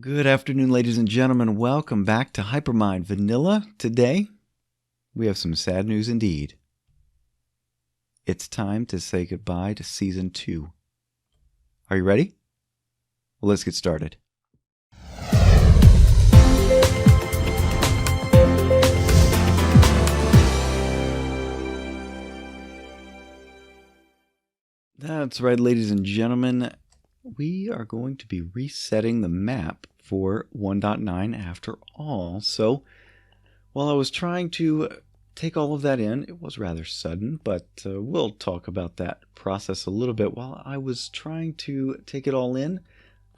Good afternoon, ladies and gentlemen. Welcome back to Hypermine Vanilla. Today, we have some sad news indeed. It's time to say goodbye to Season 2. Are you ready? Well, let's get started. That's right, ladies and gentlemen. We are going to be resetting the map for 1.9 after all. So, while I was trying to take all of that in, it was rather sudden, but we'll talk about that process a little bit. While I was trying to take it all in,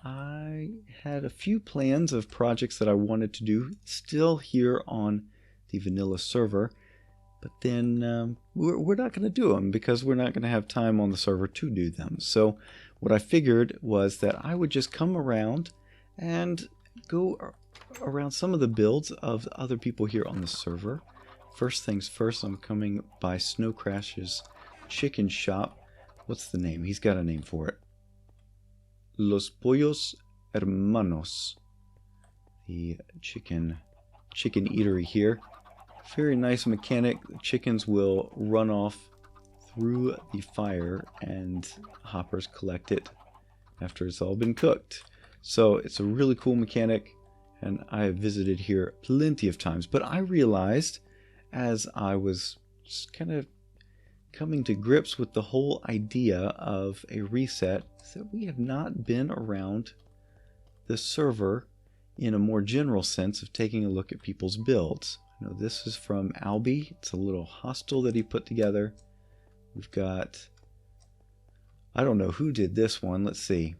I had a few plans of projects that I wanted to do still here on the vanilla server. But then we're not going to do them because we're not going to have time on the server to do them. So what I figured was that I would just come around and go around some of the builds of other people here on the server. First things first, I'm coming by Snow Crash's chicken shop. What's the name? He's got a name for it. Los Pollos Hermanos. The chicken eatery here. Very nice mechanic. The chickens will run off through the fire and hoppers collect it after it's all been cooked. So it's a really cool mechanic, and I have visited here plenty of times. But I realized as I was just kind of coming to grips with the whole idea of a reset that we have not been around the server in a more general sense of taking a look at people's builds. Now, this is from Albie. It's a little hostel that he put together. We've got, I don't know who did this one. Let's see.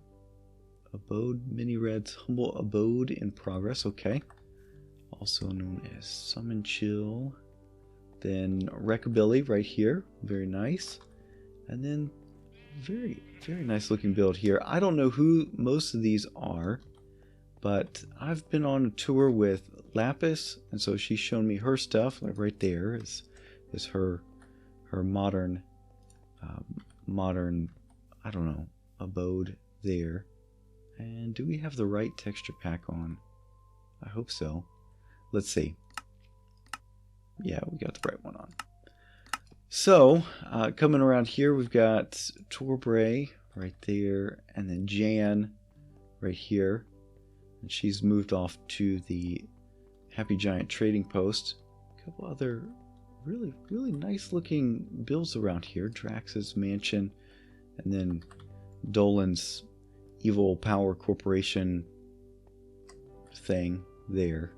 Abode, Mini Red's Humble Abode in Progress. Okay. Also known as Summon Chill. Then Wreckabilly right here. Very nice. And then very, very nice looking build here. I don't know who most of these are, but I've been on a tour with Lapis, and so she's shown me her stuff. Like right there is her modern I don't know, abode there. And do we have the right texture pack on? I hope so. Let's see. Yeah, we got the right one on. So coming around here, we've got Torbray right there, and then Jan right here. And she's moved off to the Happy Giant trading post. A couple other really, really nice looking builds around here. Drax's mansion, and then Dolan's Evil Power Corporation thing there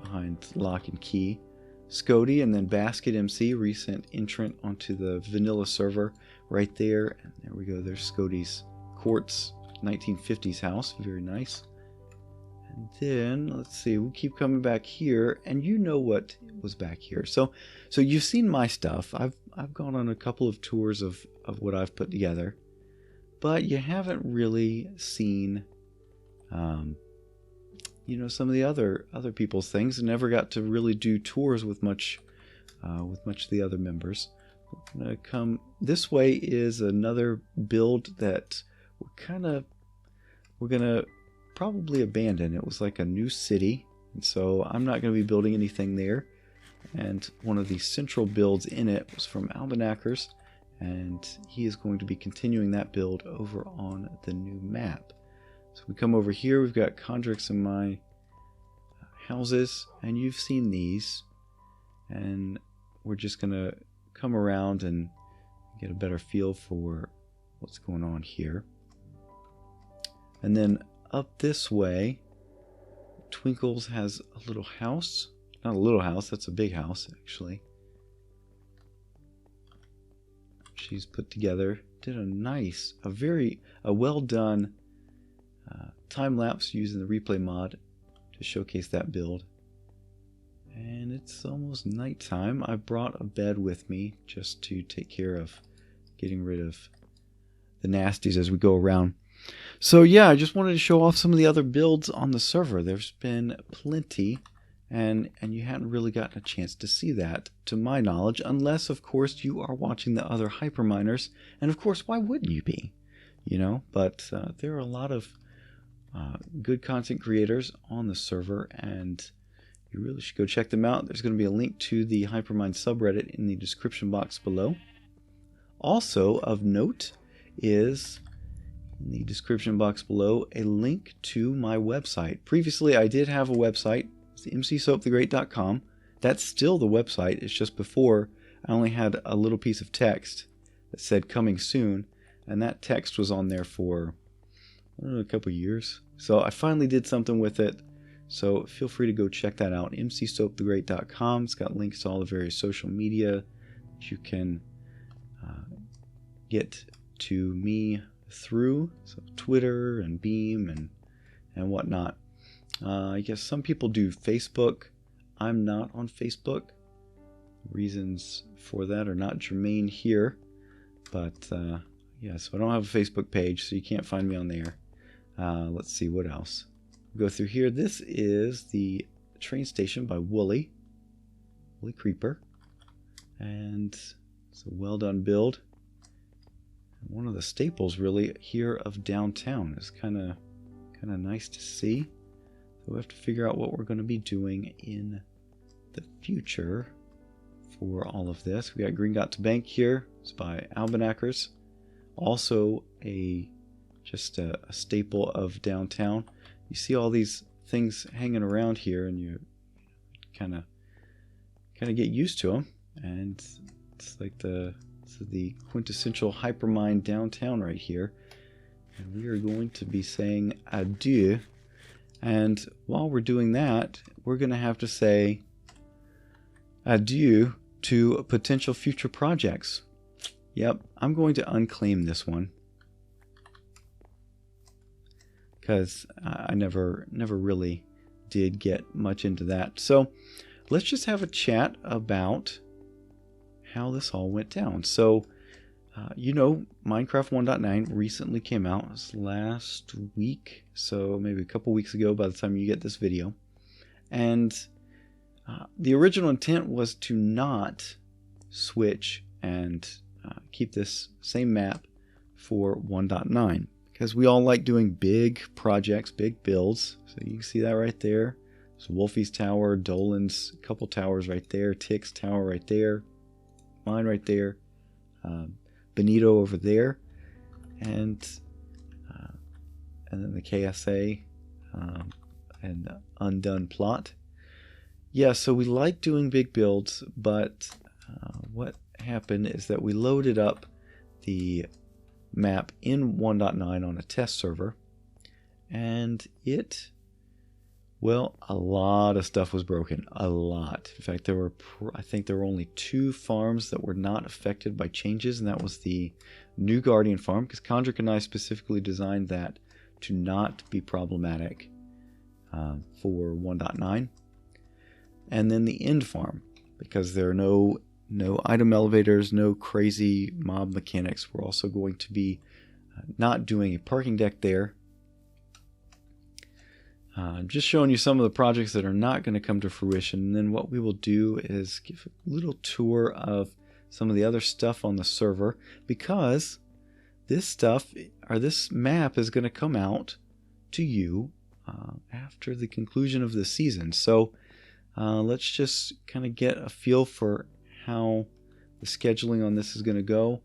behind Lock and Key. Scody, and then Basket MC, recent entrant onto the vanilla server right there. And there we go. There's Scody's Quartz 1950s house. Very nice. And then, let's see, we'll keep coming back here, and you know what was back here. So you've seen my stuff. I've gone on a couple of tours of what I've put together, but you haven't really seen, you know, some of the other people's things, and never got to really do tours with much of the other members. We're gonna come this way is another build that we're gonna probably abandon. It was like a new city, and so I'm not going to be building anything there. And one of the central builds in it was from Almanackers, and he is going to be continuing that build over on the new map. So we come over here, we've got Condrix and my houses, and you've seen these, and we're just going to come around and get a better feel for what's going on here. And then up this way, Twinkles has a little house. Not a little house, that's a big house, actually. She's put together, did a well done time lapse using the replay mod to showcase that build. And it's almost nighttime. I brought a bed with me just to take care of getting rid of the nasties as we go around. So yeah, I just wanted to show off some of the other builds on the server. There's been plenty, and you hadn't really gotten a chance to see that, to my knowledge, unless, of course, you are watching the other Hyperminers. And, of course, why wouldn't you be? You know, but there are a lot of good content creators on the server, and you really should go check them out. There's going to be a link to the Hypermine subreddit in the description box below. Also of note is in the description box below a link to my website. Previously I did have a website, it's mcsoapthegreat.com. That's still the website. It's just before I only had a little piece of text that said coming soon, and that text was on there for I don't know, a couple years. So I finally did something with it. So feel free to go check that out. mcsoapthegreat.com. It's got links to all the various social media that you can get to me through. So Twitter and Beam and whatnot. I guess some people do Facebook. I'm not on Facebook. Reasons for that are not germane here. But yeah, so I don't have a Facebook page, so you can't find me on there. Let's see what else. Go through here. This is the train station by Woolly Creeper, and it's a well done build. One of the staples really here of downtown. Is kind of nice to see. So we have to figure out what we're going to be doing in the future for all of this. We got Green Got to Bank here. It's by Almanackers. Also just a staple of downtown. You see all these things hanging around here, and you kind of get used to them, and it's like the quintessential Hypermine downtown right here. And we are going to be saying adieu, and while we're doing that, we're going to have to say adieu to potential future projects. Yep, I'm going to unclaim this one, because I never really did get much into that. So let's just have a chat about how this all went down. So you know, Minecraft 1.9 recently came out. It was last week, so maybe a couple weeks ago by the time you get this video. And the original intent was to not switch and keep this same map for 1.9. Because we all like doing big projects, big builds. So you can see that right there. There's Wolfie's Tower, Dolan's couple towers right there, Tick's Tower right there, mine right there, Benito over there, and then the KSA and Undone Plot. Yeah, so we like doing big builds, but what happened is that we loaded up the map in 1.9 on a test server, and well, a lot of stuff was broken. A lot. In fact, I think there were only 2 farms that were not affected by changes, and that was the New Guardian farm, because Condrick and I specifically designed that to not be problematic for 1.9, and then the End farm, because there are no item elevators, no crazy mob mechanics. We're also going to be not doing a parking deck there. Just showing you some of the projects that are not going to come to fruition. And then what we will do is give a little tour of some of the other stuff on the server, because this map is going to come out to you after the conclusion of the season. So let's just kind of get a feel for how the scheduling on this is going to go.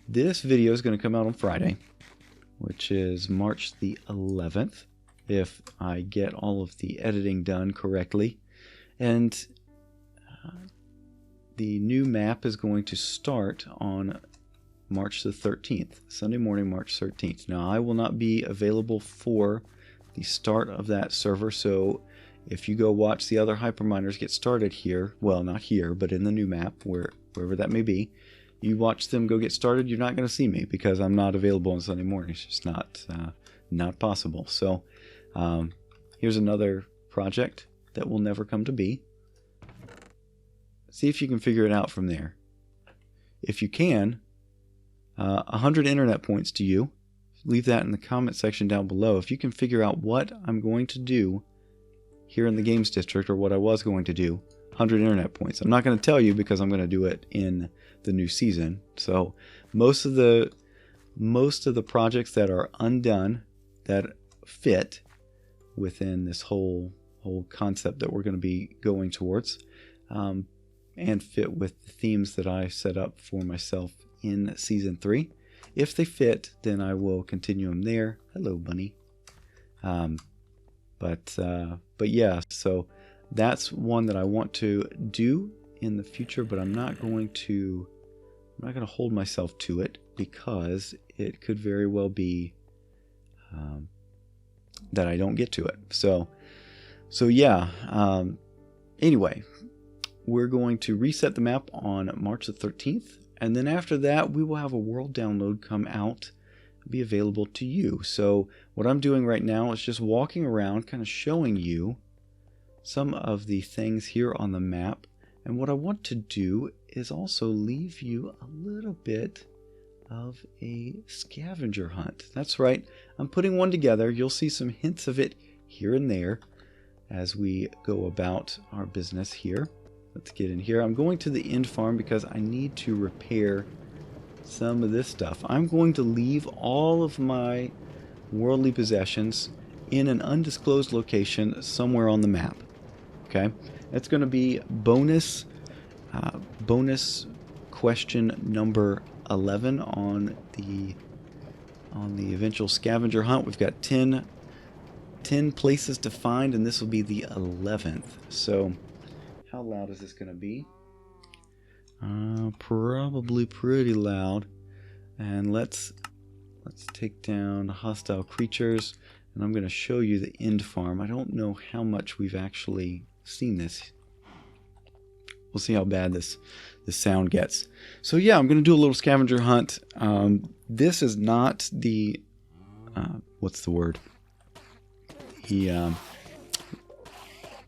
This video is going to come out on Friday, which is March the 11th, if I get all of the editing done correctly. And the new map is going to start on March the 13th, Sunday morning, March 13th. Now, I will not be available for the start of that server, so if you go watch the other Hyperminers get started here, well, not here, but in the new map, wherever that may be, you watch them go get started, you're not going to see me, because I'm not available on Sunday morning. It's just not possible. So here's another project that will never come to be. See if you can figure it out from there. If you can, 100 internet points to you. Leave that in the comment section down below. If you can figure out what I'm going to do here in the Games District, or what I was going to do, 100 internet points. I'm not going to tell you, because I'm going to do it in the new season. So most of the most of the projects that are undone that fit within this whole concept that we're going to be going towards, and fit with the themes that I set up for myself in Season 3. If they fit, then I will continue them there. Hello, bunny. But yeah, so that's one that I want to do in the future, but I'm not going to hold myself to it, because it could very well be that I don't get to it. So yeah. Anyway, we're going to reset the map on March the 13th, and then after that we will have a world download come out and be available to you. So what I'm doing right now is just walking around, kind of showing you some of the things here on the map. And what I want to do is also leave you a little bit of a scavenger hunt. That's right, I'm putting one together. You'll see some hints of it here and there as we go about our business here. Let's get in here. I'm going to the end farm because I need to repair some of this stuff. I'm going to leave all of my worldly possessions in an undisclosed location somewhere on the map. Okay, it's going to be bonus question number 11 on the eventual scavenger hunt. We've got 10 places to find, and this will be the 11th. So how loud is this going to be? Probably pretty loud. And let's take down hostile creatures, and I'm going to show you the end farm. I don't know how much we've actually seen this. We'll see how bad this sound gets. So yeah, I'm going to do a little scavenger hunt. This is not the what's the word? The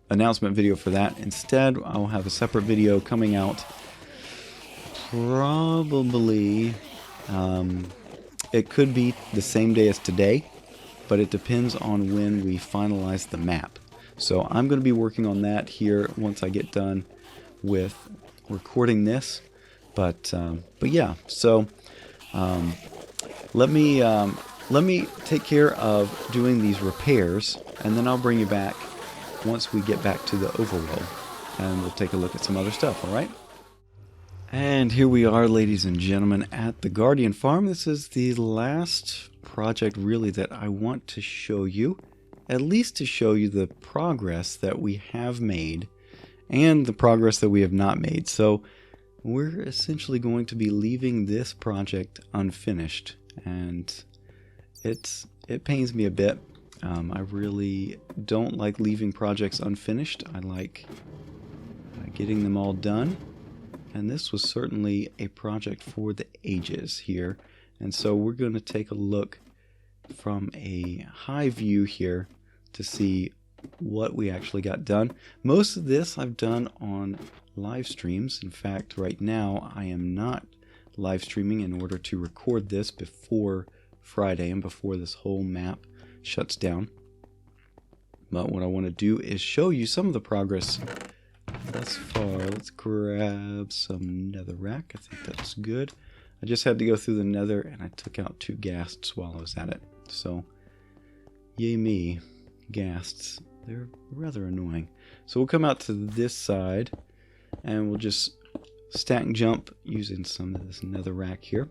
announcement video for that. Instead, I'll have a separate video coming out. Probably it could be the same day as today, but it depends on when we finalize the map. So I'm going to be working on that here once I get done with recording this. But yeah, so let me take care of doing these repairs, and then I'll bring you back once we get back to the overworld, and we'll take a look at some other stuff. All right. And here we are, ladies and gentlemen, at the Guardian Farm. This is the last project really that I want to show you, at least to show you the progress that we have made and the progress that we have not made. So we're essentially going to be leaving this project unfinished, and it pains me a bit. I really don't like leaving projects unfinished. I like getting them all done. And this was certainly a project for the ages here. And so we're going to take a look from a high view here to see what we actually got done. Most of this I've done on live streams. In fact, right now I am not live streaming in order to record this before Friday and before this whole map shuts down. But what I want to do is show you some of the progress thus far. Let's grab some netherrack. I think that's good. I just had to go through the nether, and I took out 2 ghasts while I was at it. So, yay me. Ghasts. They're rather annoying. So we'll come out to this side, and we'll just stack and jump using some of this netherrack here.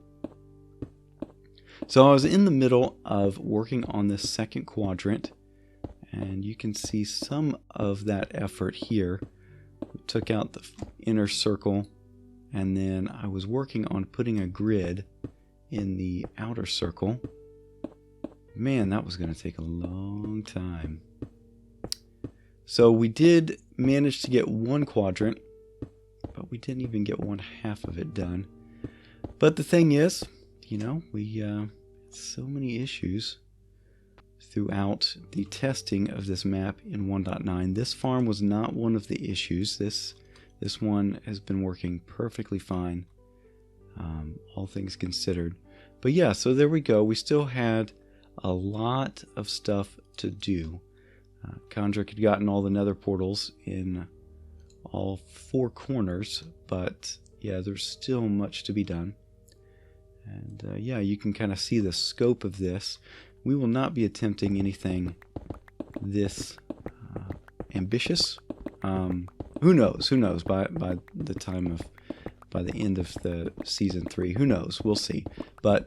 So I was in the middle of working on this second quadrant, and you can see some of that effort here. We took out the inner circle, and then I was working on putting a grid in the outer circle. Man, that was going to take a long time. So we did manage to get 1 quadrant, but we didn't even get 1/2 of it done. But the thing is, you know, we had so many issues throughout the testing of this map in 1.9. This farm was not one of the issues. This one has been working perfectly fine, all things considered. But yeah, so there we go. We still had a lot of stuff to do. Kondrak had gotten all the nether portals in all 4 corners, but yeah, there's still much to be done. And yeah, you can kind of see the scope of this. We will not be attempting anything this ambitious. Who knows? Who knows? By the end of the season 3, who knows? We'll see. But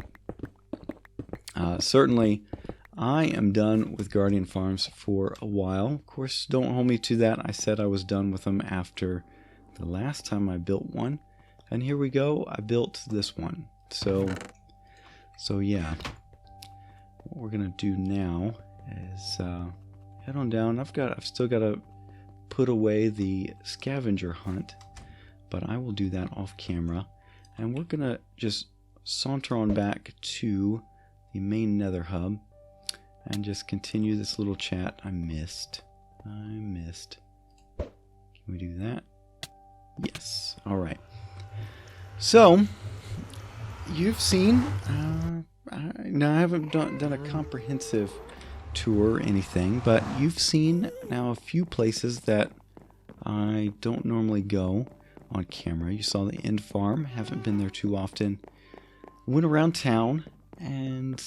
certainly, I am done with Guardian Farms for a while. Of course, don't hold me to that. I said I was done with them after the last time I built one, and here we go. I built this one. So yeah. What we're gonna do now is head on down. I've still got to put away the scavenger hunt, but I will do that off camera, and we're gonna just saunter on back to the main nether hub and just continue this little chat. I missed. Can we do that? Yes. All right. So you've seen. Now I haven't done a comprehensive tour or anything, but you've seen now a few places that I don't normally go on camera. You saw the end farm. Haven't been there too often. Went around town, and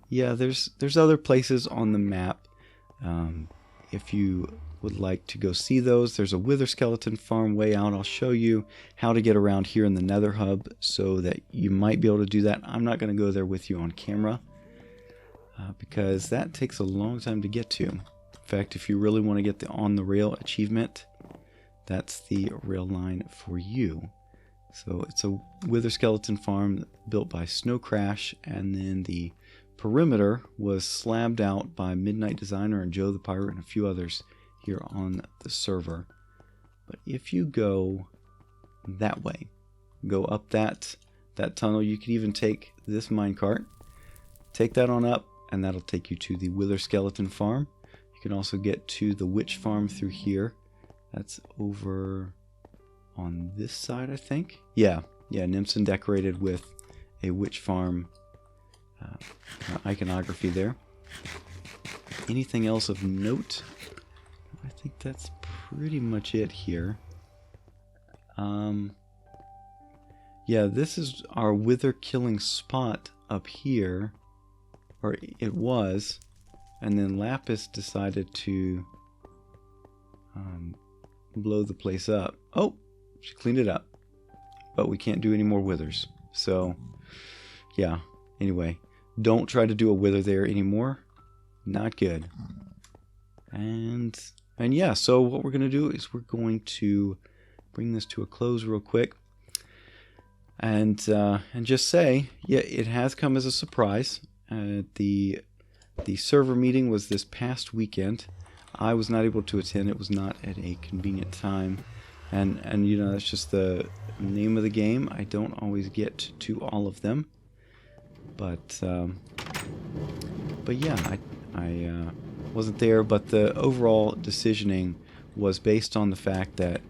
yeah, there's other places on the map. If you would like to go see those, there's a wither skeleton farm way out. I'll show you how to get around here in the nether hub so that you might be able to do that. I'm not going to go there with you on camera because that takes a long time to get to. In fact, if you really want to get the on the rail achievement, that's the rail line for you. So it's a wither skeleton farm built by Snow Crash, and then the perimeter was slabbed out by Midnight Designer and Joe the Pirate and a few others here on the server. But if you go that way, go up that tunnel, you could even take this minecart, take that on up, and that'll take you to the Wither Skeleton Farm. You can also get to the Witch Farm through here. That's over on this side, I think. Yeah, Nimson decorated with a Witch Farm iconography there. Anything else of note? I think that's pretty much it here. Yeah, this is our wither killing spot up here, or it was, and then Lapis decided to blow the place up. Oh, she cleaned it up, but we can't do any more withers. So yeah, anyway, don't try to do a wither there anymore. Not good. And yeah, so what we're going to do is we're going to bring this to a close real quick, and just say, yeah, it has come as a surprise. The server meeting was this past weekend. I was not able to attend. It was not at a convenient time, and you know, that's just the name of the game. I don't always get to all of them, but yeah, I wasn't there, but the overall decisioning was based on the fact that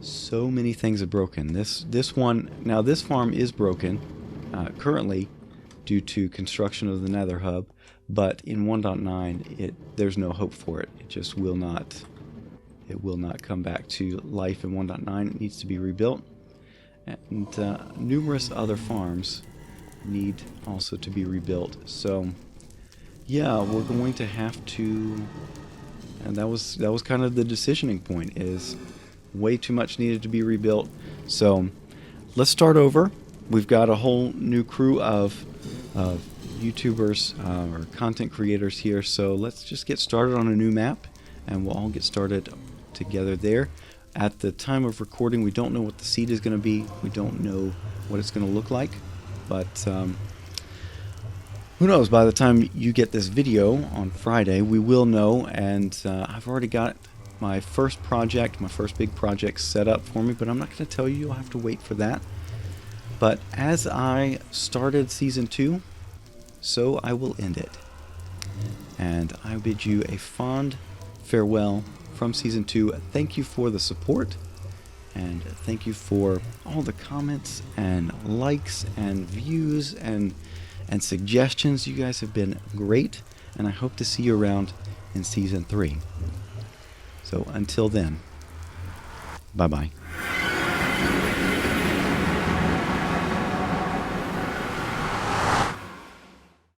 so many things are broken. This one, now this farm is broken currently due to construction of the nether hub, but in 1.9 there's no hope for it. It just will not come back to life in 1.9. It needs to be rebuilt, and numerous other farms need also to be rebuilt. So yeah, we're going to have to, and that was kind of the decisioning point, is way too much needed to be rebuilt. So let's start over. We've got a whole new crew of YouTubers or content creators here, so let's just get started on a new map, and we'll all get started together there. At the time of recording, we don't know what the seed is going to be. We don't know what it's going to look like, but who knows? By the time you get this video on Friday, we will know, and I've already got my first big project set up for me, but I'm not going to tell you. You'll have to wait for that. But as I started Season 2, so I will end it. And I bid you a fond farewell from Season 2. Thank you for the support, and thank you for all the comments and likes and views and suggestions. You guys have been great, and I hope to see you around in Season 3. So until then, bye-bye.